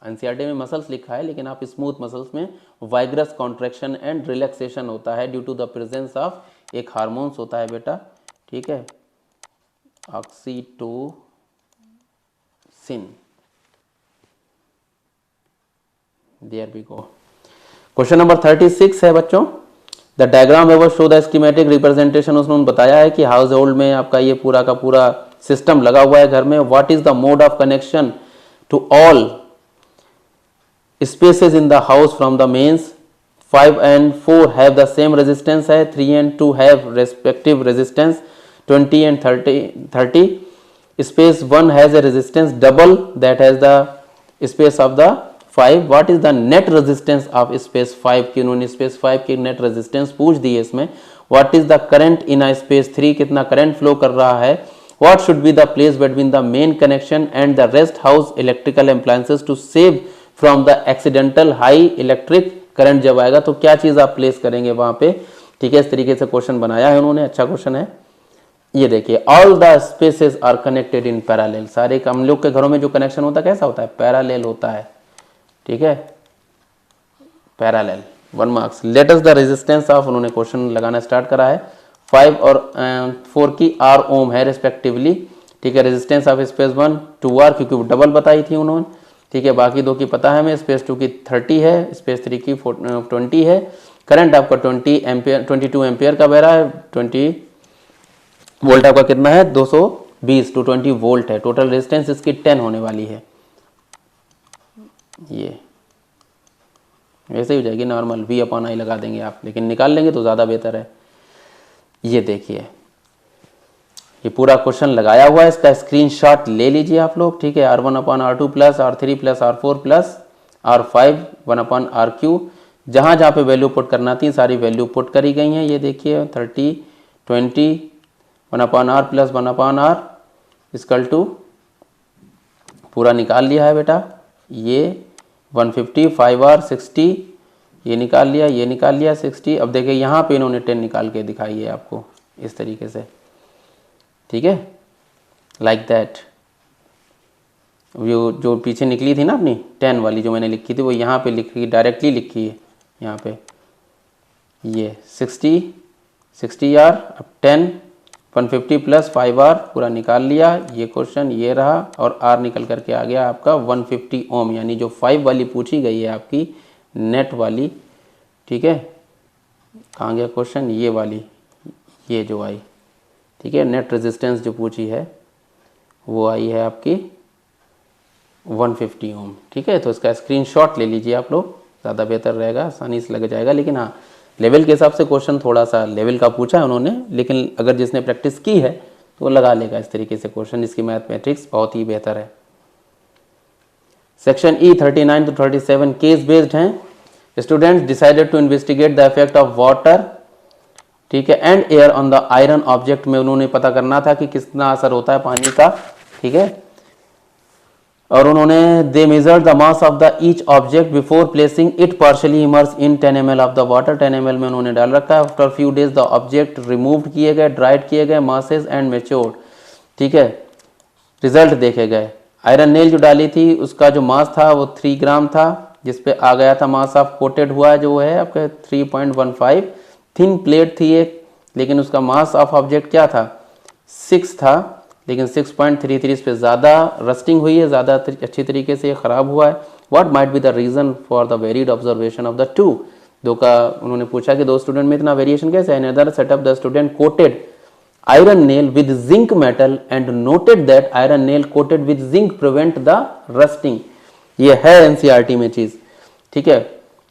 एनसीईआरटी में मसल्स लिखा है, लेकिन आप स्मूथ मसल्स में वाइग्रस कॉन्ट्रैक्शन एंड रिलैक्सेशन होता है due to the presence of एक हार्मोन्स होता है बेटा, ठीक है, oxytocin. There we go. Question number 36 है बच्चों, the diagram ever show the schematic representation. उसमें बताया है कि हाउस होल्ड में आपका ये पूरा का पूरा सिस्टम लगा हुआ है घर में। What is the mode of connection to all spaces in the house from the mains. 5 and 4 have the same resistance है, 3 and 2 have respective resistance 20 and 30. Space 1 has a resistance double that has the space of the 5. What is the net resistance of space 5 की उन्होंने space 5 की net resistance पूछ दी है इसमें। What is the current in a space 3, कितना current flow कर रहा है। What should be the place between the main connection and the rest house electrical appliances to save from the accidental high electric current जब आएगा तो क्या चीज आप प्लेस करेंगे वहां पे, ठीक है। इस तरीके से क्वेश्चन बनाया है उन्होंने, अच्छा क्वेश्चन है। ये देखिए, all the spaces are connected in parallel. सारे हम लोग के घरों में जो कनेक्शन होता है कैसा होता है, पैरेलल होता है, ठीक है, parallel. 1 marks. Let us the resistance of, उन्होंने क्वेश्चन लगाना स्टार्ट करा है। 5 और 4 की R ओम है रिस्पेक्टिवली, ठीक है। रेजिस्टेंस ऑफ स्पेस 1 2R, क्योंकि वो डबल बताई थी उन्होंने, ठीक है। बाकी 2 की पता है हमें, स्पेस 2 की 30 है, स्पेस 3 की 20 है। करंट आपका 20 एम्पियर 22 एम्पियर का बह रहा है। 20 वोल्ट आपका कितना है, 220 टू 20 वोल्ट है। टोटल रेजिस्टेंस इसकी 10 होने वाली है। ये वैसे ही हो जाएगी नॉर्मल, V/I लगा देंगे आप, लेकिन निकाल लेंगे तो ज़्यादा बेहतर है। ये देखिए, ये पूरा क्वेश्चन लगाया हुआ है, इसका स्क्रीनशॉट ले लीजिए आप लोग, ठीक है। R1/R2 plus R3 plus R4 plus R5 1/R3। जहाँ जहाँ पे वैल्यू पुट करना थी सारी वैल्यू पुट करी गई हैं। ये देखिए 30 20 1/R plus 1/R equal to पूरा निकाल लिया है बेटा। ये 150 5R 60, ये निकाल लिया, ये निकाल लिया 60। अब देखिए यहाँ पे इन्होंने 10 निकाल के दिखाई है आपको इस तरीके से, ठीक है, लाइक दैट। जो पीछे निकली थी ना अपनी 10 वाली जो मैंने लिखी थी, वो यहाँ पे लिखी, डायरेक्टली लिखी है यहाँ पे। ये 60R, अब 10 150 प्लस 5R पूरा निकाल लिया। ये क्वेश्चन ये रहा, और R निकल करके आ गया आपका 150 ओम, यानी जो 5 वाली पूछी गई है आपकी नेट वाली, ठीक है। कहाँ गया क्वेश्चन, ये वाली, ये जो आई, ठीक है, नेट रेजिस्टेंस जो पूछी है वो आई है आपकी 150 ओम, ठीक है। तो इसका स्क्रीनशॉट ले लीजिए आप लोग, ज़्यादा बेहतर रहेगा, आसानी से लग जाएगा। लेकिन हाँ, लेवल के हिसाब से क्वेश्चन थोड़ा सा लेवल का पूछा है उन्होंने, लेकिन अगर जिसने प्रैक्टिस की है तो वो लगा लेगा इस तरीके से क्वेश्चन। इसकी मैथमेटिक्स बहुत ही बेहतर है। Section E 39 to 37 case based हैं। Students decided to investigate the effect of water, ठीक है, and air on the iron object में उन्होंने पता करना था कि कितना असर होता है पानी का, ठीक है। और उन्होंने they measured the mass of the each object before placing it partially immerse in 10 ml of the water. 10 ml में उन्होंने डाल रखा है। After few days the object removed किए गए, ड्राइड किए गए, मासेस एंड मेच्योर्ड, ठीक है। रिजल्ट देखे गए। आयरन नेल जो डाली थी उसका जो मास था वो 3 ग्राम था, जिसपे आ गया था मास ऑफ कोटेड हुआ जो है आपका 3.15। थिन प्लेट थी एक, लेकिन उसका मास ऑफ ऑब्जेक्ट क्या था, 6 था, लेकिन 6.33 इस पे ज़्यादा रस्टिंग हुई है, ज़्यादा अच्छी तरीके से ख़राब हुआ है। What might be the reason for the varied observation of the two. दो का उन्होंने पूछा कि 2 स्टूडेंट में इतना वेरिएशन कैसे है। Another setup the student coated iron nail with zinc metal and noted that iron nail coated with zinc prevent the rusting। ये है NCERT में चीज, ठीक है।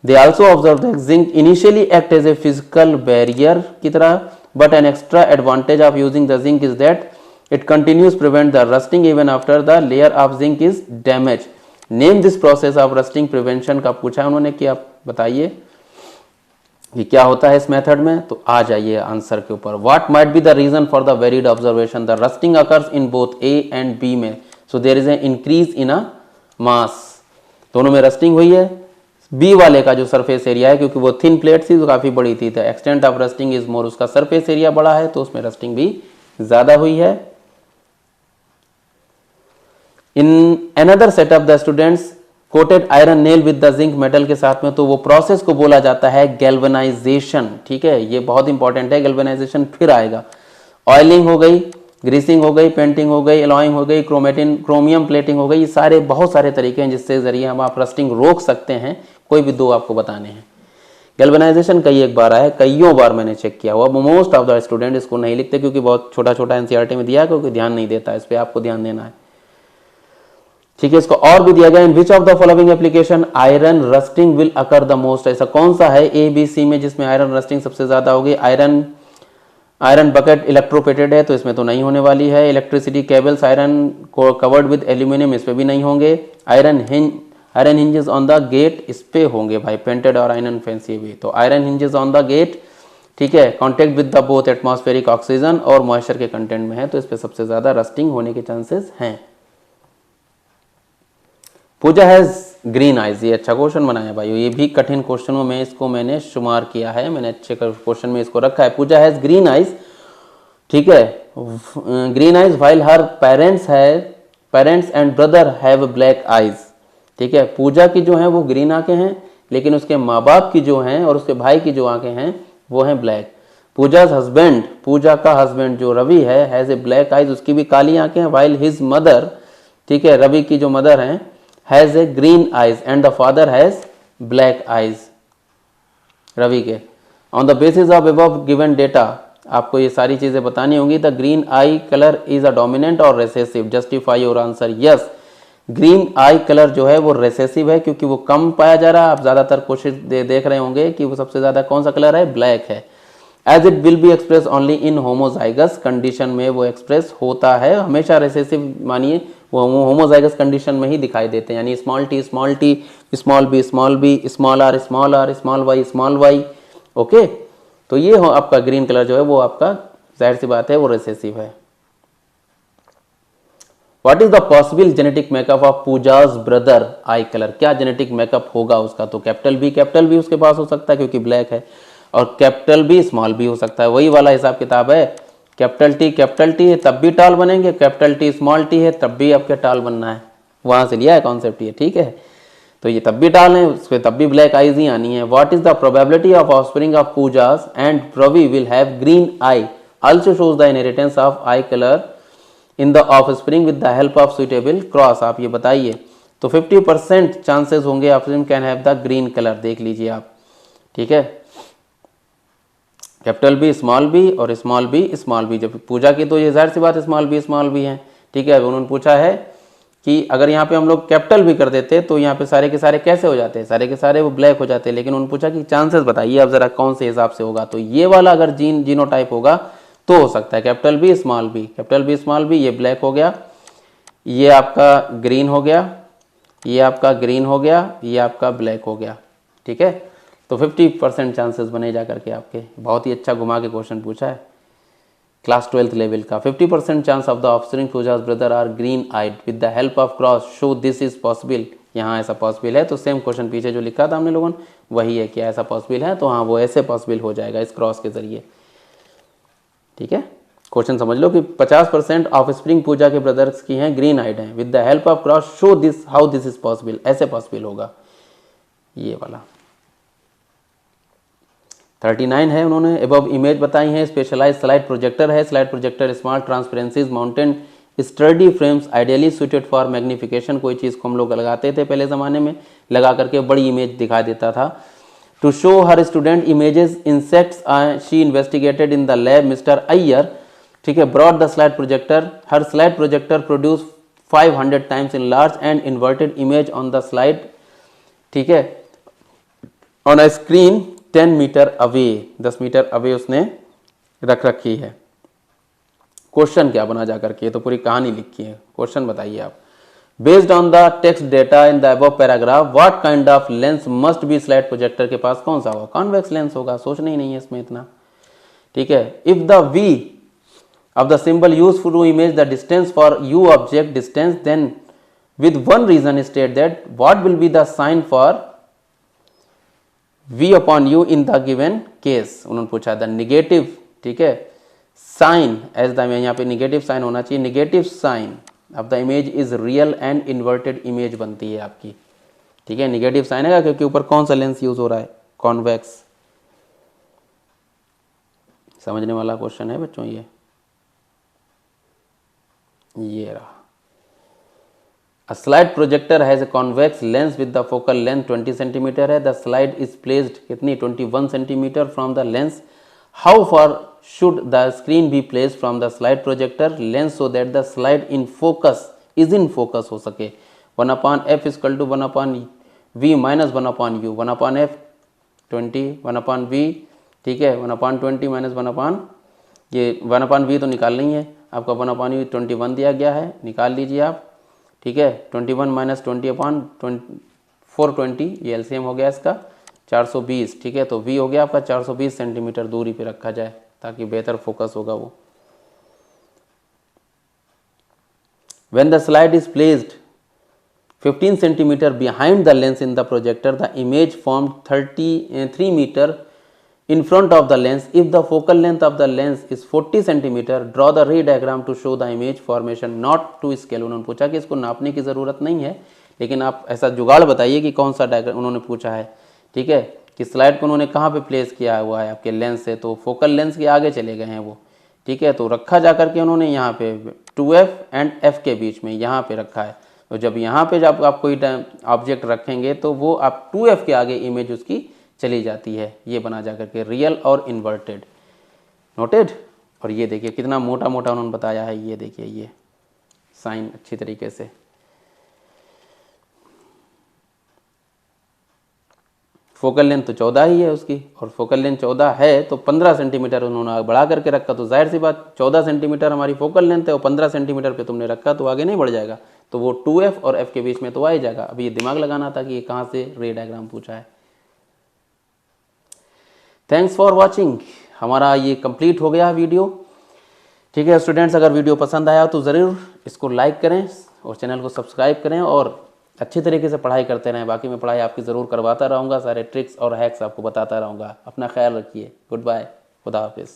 They also observed that zinc initially act as a physical barrier की तरह, but an extra advantage of using the zinc is that it continues prevent the rusting even after the layer of zinc is damaged। Name this process of rusting prevention का पूछा है उन्होंने कि आप बताइए कि क्या होता है इस मेथड में। तो आ जाइए आंसर के ऊपर। What might be the reason for the varied observation, the rusting occurs in both A and B में, so there is an increase in a mass. दोनों में रस्टिंग हुई है। बी वाले का जो सरफेस एरिया है, क्योंकि वो थिन प्लेट थी तो काफी बड़ी थी, तो extent of rusting is more, उसका सरफेस एरिया बड़ा है तो उसमें रस्टिंग भी ज्यादा हुई है। In another setup the students coated iron nail with the zinc metal के साथ में, तो वो प्रोसेस को बोला जाता है गैल्वेनाइजेशन। ठीक है, ये बहुत इंपॉर्टेंट है, गैल्वेनाइजेशन फिर आएगा। ऑयलिंग हो गई, ग्रीसिंग हो गई, पेंटिंग हो गई, एलॉइंग हो गई, क्रोमियम प्लेटिंग हो गई, ये सारे बहुत सारे तरीके हैं जिससे जरिए हम आप रस्टिंग रोक सकते हैं। कोई भी दो आपको बताने हैं। गैल्वेनाइजेशन कई एक बार आया, कईयों बार मैंने चेक किया हुआ। मोस्ट ऑफ द स्टूडेंट इसको नहीं लिखते क्योंकि बहुत छोटा छोटा एनसीईआरटी में दिया है, क्योंकि ध्यान नहीं देता, इस पर आपको ध्यान देना है। ठीक है, इसको और भी दिया गया, in which of the following application iron rusting will occur the most, ऐसा कौन सा है ए बी सी में जिसमें आयरन रस्टिंग सबसे ज्यादा होगी। आयरन बकेट इलेक्ट्रोप्लेटेड है तो इसमें तो नहीं होने वाली है। इलेक्ट्रिसिटी केबल्स आयरन को कवर्ड विद एल्यूमिनियम, इस पे भी नहीं होंगे। Iron hinges on the gate, इस पे होंगे भाई, पेंटेड और आयरन फैंसी भी। तो iron hinges on the gate, ठीक है, contact with the both atmospheric oxygen और मॉइस्चर के कंटेंट में है, तो इस पे सबसे ज्यादा रस्टिंग होने के चांसेस हैं। पूजा हैज ग्रीन आइज, ये अच्छा क्वेश्चन बनाया भाई, ये भी कठिन क्वेश्चनों में इसको मैंने शुमार किया है, मैंने अच्छे क्वेश्चन में इसको रखा है। पूजा हैज ग्रीन आइज, ठीक है, green eyes while her parents and brother have black eyes. ठीक है, पूजा की जो है वो ग्रीन आंखें हैं, लेकिन उसके माँ बाप की जो हैं और उसके भाई की जो आंखें हैं वो हैं ब्लैक। पूजाज हस्बैंड, पूजा का हस्बैंड जो रवि है, हैज ए ब्लैक आइज, उसकी भी काली आंखें हैं। व्हाइल हिज मदर, ठीक है, रवि की जो मदर हैं, has a green eyes and the father has black eyes, Ravi के। On the basis of above given data, आपको ये सारी चीजें बतानी होंगी। The green eye colour is a dominant और recessive, justify your answer. Yes, green eye colour जो है वो रेसेसिव है क्योंकि वो कम पाया जा रहा है। आप ज्यादातर कोशिश देख रहे होंगे कि वो सबसे ज्यादा कौन सा कलर है, ब्लैक है। As it will be express only in homozygous condition में वो एक्सप्रेस होता है, हमेशा रेसेसिव मानिए वो होमोजाइगस कंडीशन में ही दिखाई देते हैं, यानी small T, small B, small R, small Y. Okay, तो ये हो आपका ग्रीन कलर जो है वो आपका, जाहिर सी बात है, वो रेसेसिव है। What is the possible genetic makeup of Pooja's brother I colour, क्या जेनेटिक मेकअप होगा उसका। तो कैपिटल बी उसके पास हो सकता है क्योंकि ब्लैक है, और कैपिटल बी स्मॉल बी हो सकता है, वही वाला हिसाब किताब है। कैपिटल टी है तब भी टाल बनेंगे, कैपिटल टी स्मॉल टी है तब भी आपके टाल बनना है, वहां से लिया है कॉन्सेप्ट ये। ठीक है, तो ये तब भी टाल है, उस पर तब भी ब्लैक आईज ही आनी है। What is the probability of offspring of Pooja's and Ravi will have green eye also shows the inheritance of eye colour in the offspring with the help of suitable cross, आप ये बताइए। तो 50% चांसेस होंगे offspring can have the green colour, देख लीजिए आप। ठीक है, कैपिटल बी और स्मॉल बी, जब पूजा की तो ये जाहिर सी बात स्मॉल बी है। ठीक है, उन्होंने पूछा है कि अगर यहाँ पे हम लोग कैपिटल भी कर देते तो यहाँ पे सारे के सारे कैसे हो जाते हैं, सारे के सारे वो ब्लैक हो जाते हैं, लेकिन उन्होंने पूछा कि चांसेस बताइए अब जरा कौन से हिसाब से होगा। तो ये वाला अगर जीनोटाइप होगा तो हो सकता है कैपिटल बी स्मॉल बी, ये ब्लैक हो गया, ये आपका ग्रीन हो गया, ये आपका ग्रीन हो गया, ये आपका ब्लैक हो गया। ठीक है, तो 50% चांसेस बने जा करके आपके। बहुत ही अच्छा घुमा के क्वेश्चन पूछा है, क्लास 12th लेवल का। 50% chance of the offspring Pooja's brother are green eyed with the help of cross show this is possible, यहाँ ऐसा पॉसिबल है। तो सेम क्वेश्चन पीछे जो लिखा था हमने लोगों ने वही है, क्या ऐसा पॉसिबल है, तो हाँ वो ऐसे पॉसिबल हो जाएगा इस क्रॉस के जरिए। ठीक है, क्वेश्चन समझ लो कि 50% ऑफस्प्रिंग पूजा के ब्रदर्स की हैं ग्रीन आइड हैं, with the help of cross show this how this is possible, ऐसे पॉसिबल होगा ये वाला। 39 है, उन्होंने एबव इमेज बताई है। स्पेशलाइज स्लाइड प्रोजेक्टर है, slide projector small transparencies mountain study frames ideally suited for magnification, कोई चीज़ को हम लोग लगाते थे पहले ज़माने में, लगा करके बड़ी इमेज दिखा देता था। To show her student images insects she investigated in the lab mister Iyer, ठीक है, ब्रॉड द स्लाइड प्रोजेक्टर, हर slide projector produce 500 times in large and inverted image on the slide, ठीक है, on a screen 10 metre away, 10 metre away उसने रख रखी है। Question क्या बना जाकर के, तो पूरी कहानी लिखी है। क्वेश्चन बताइए आप। Based on the text data in the above paragraph what kind of lens must be slide projector के पास कौन सा होगा, कॉन्वेक्स लेंस होगा, सोचना ही नहीं है इसमें इतना। ठीक है, if the V of the symbol used to image the distance for u object distance, then with one reason state that what will be the sign for v upon u in the given case। उन्होंने पूछा the negative, ठीक है, sign as the, यहाँ पे negative sign होना चाहिए, negative sign of the image is real and inverted image बनती है आपकी। ठीक है, निगेटिव साइन आएगा क्योंकि ऊपर कौन सा लेंस यूज हो रहा है, कॉन्वेक्स। समझने वाला क्वेश्चन है बच्चों ये रहा। A slide projector has a convex lens with the focal length 20 centimeter है। The slide is placed कितनी 21 centimeter from the lens। How far should the screen be placed from the slide projector lens so that the slide in focus हो सके। 1/f is equal to 1/v minus 1/u। 1/f 20, 1/v, ठीक है, 1/20 minus 1/, ये 1/v तो निकाल नहीं है आपका, 1/u 21 दिया गया है, निकाल लीजिए आप, ठीक है। 21 माइनस 20/420, ये एलसीएम हो गया इसका 420, ठीक है। तो v हो गया आपका 420 सेंटीमीटर दूरी पे रखा जाए ताकि बेहतर फोकस होगा वो। When the slide is placed 15 centimeter behind the lens in the projector, the image formed 3 meter in front of the lens. If the focal length of the lens is 40 centimeter, draw the ray diagram to show the image formation not to scale। उन्होंने पूछा कि इसको नापने की ज़रूरत नहीं है, लेकिन आप ऐसा जुगाड़ बताइए कि कौन सा डायग्राम उन्होंने पूछा है, ठीक है, कि स्लाइड को उन्होंने कहाँ पे प्लेस किया हुआ है आपके लेंस से, तो फोकल लेंस के आगे चले गए हैं वो, ठीक है। तो रखा जा करके उन्होंने यहाँ पे 2f एंड f के बीच में यहाँ पे रखा है। तो जब यहाँ पे जब आप कोई ऑब्जेक्ट रखेंगे तो वो आप 2f के आगे इमेज उसकी चली जाती है, ये बना जा करके रियल और इन्वर्टेड, नोटेड। और ये देखिए कितना मोटा मोटा उन्होंने बताया है, ये देखिए ये साइन अच्छी तरीके से। फोकल लेंथ तो 14 ही है उसकी, और फोकल लेंथ 14 है तो 15 सेंटीमीटर उन्होंने बढ़ा करके रखा, तो जाहिर सी बात 14 सेंटीमीटर हमारी फोकल लेंथ है और 15 सेंटीमीटर पे तुमने रखा तो आगे नहीं बढ़ जाएगा, तो वो 2f और f के बीच में तो आ ही जाएगा। अभी ये दिमाग लगाना था कि ये कहाँ से रे डायग्राम पूछा है। थैंक्स फॉर वॉचिंग, हमारा ये कंप्लीट हो गया वीडियो, ठीक है स्टूडेंट्स। अगर वीडियो पसंद आया तो ज़रूर इसको लाइक करें और चैनल को सब्सक्राइब करें और अच्छी तरीके से पढ़ाई करते रहें। बाकी मैं पढ़ाई आपकी ज़रूर करवाता रहूँगा, सारे ट्रिक्स और हैक्स आपको बताता रहूँगा। अपना ख्याल रखिए, गुड बाय, खुदा हाफिज़।